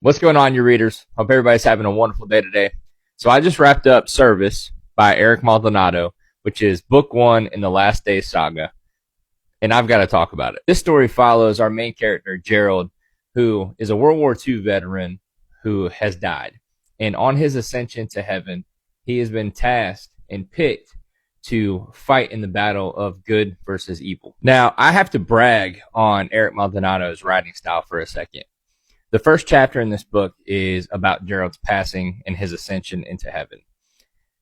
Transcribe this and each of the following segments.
What's going on, you readers? Hope everybody's having a wonderful day today. So I just wrapped up Service by Eric Maldonado, which is book one in the Last Days saga, and I've got to talk about it. This story follows our main character, Gerald, who is a World War II veteran who has died. And on his ascension to heaven, he has been tasked and picked to fight in the battle of good versus evil. Now, I have to brag on Eric Maldonado's writing style for a second. The first chapter in this book is about Gerald's passing and his ascension into heaven.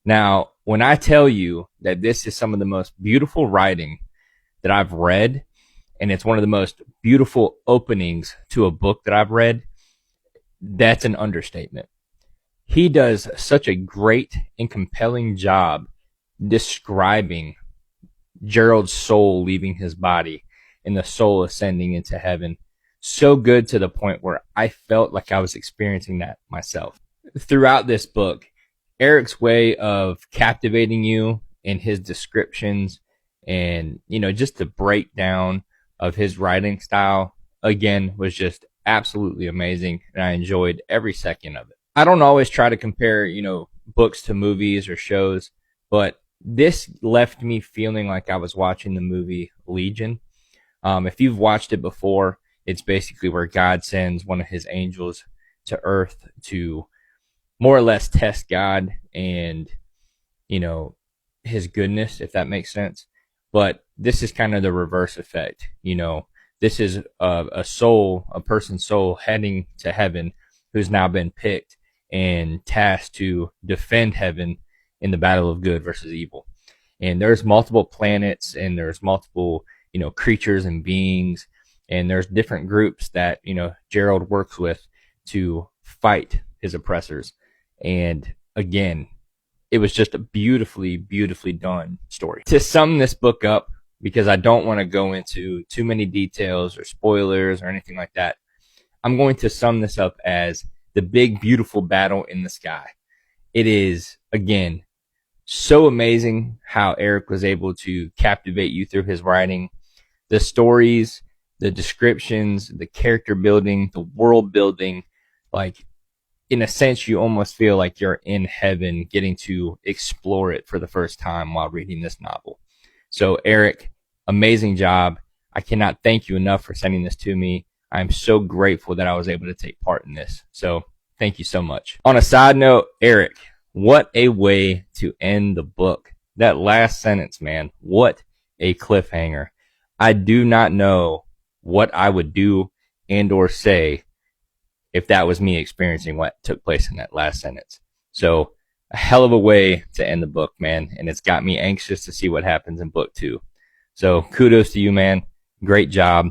Now, when I tell you that this is some of the most beautiful writing that I've read, and it's one of the most beautiful openings to a book that I've read, that's an understatement. He does such a great and compelling job describing Gerald's soul leaving his body and the soul ascending into heaven. So good to the point where I felt like I was experiencing that myself. Throughout this book, Eric's way of captivating you in his descriptions and, just the breakdown of his writing style, again, was just absolutely amazing. And I enjoyed every second of it. I don't always try to compare, books to movies or shows, but this left me feeling like I was watching the movie Legion. If you've watched it before, it's basically where God sends one of his angels to earth to more or less test God and, his goodness, if that makes sense. But this is kind of the reverse effect. This is a person's soul heading to heaven who's now been picked and tasked to defend heaven in the battle of good versus evil. And there's multiple planets and there's multiple, creatures and beings. And there's different groups that, Gerald works with to fight his oppressors. And again, it was just a beautifully, beautifully done story. To sum this book up, because I don't want to go into too many details or spoilers or anything like that, I'm going to sum this up as the big, beautiful battle in the sky. It is, again, so amazing how Eric was able to captivate you through his writing. The stories, the descriptions, the character building, the world building, like in a sense, you almost feel like you're in heaven getting to explore it for the first time while reading this novel. So Eric, amazing job. I cannot thank you enough for sending this to me. I'm so grateful that I was able to take part in this. So thank you so much. On a side note, Eric, what a way to end the book. That last sentence, man, what a cliffhanger. I do not know what I would do and or say if that was me experiencing what took place in that last sentence. So a hell of a way to end the book, man. And it's got me anxious to see what happens in book two. So kudos to you, man. Great job.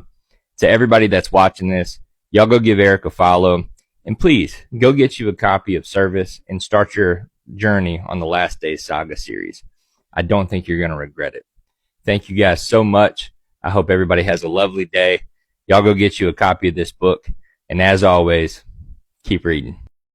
To everybody that's watching this, y'all go give Eric a follow. And please go get you a copy of Service and start your journey on the Last Days Saga series. I don't think you're going to regret it. Thank you guys so much. I hope everybody has a lovely day. Y'all go get you a copy of this book. And as always, keep reading.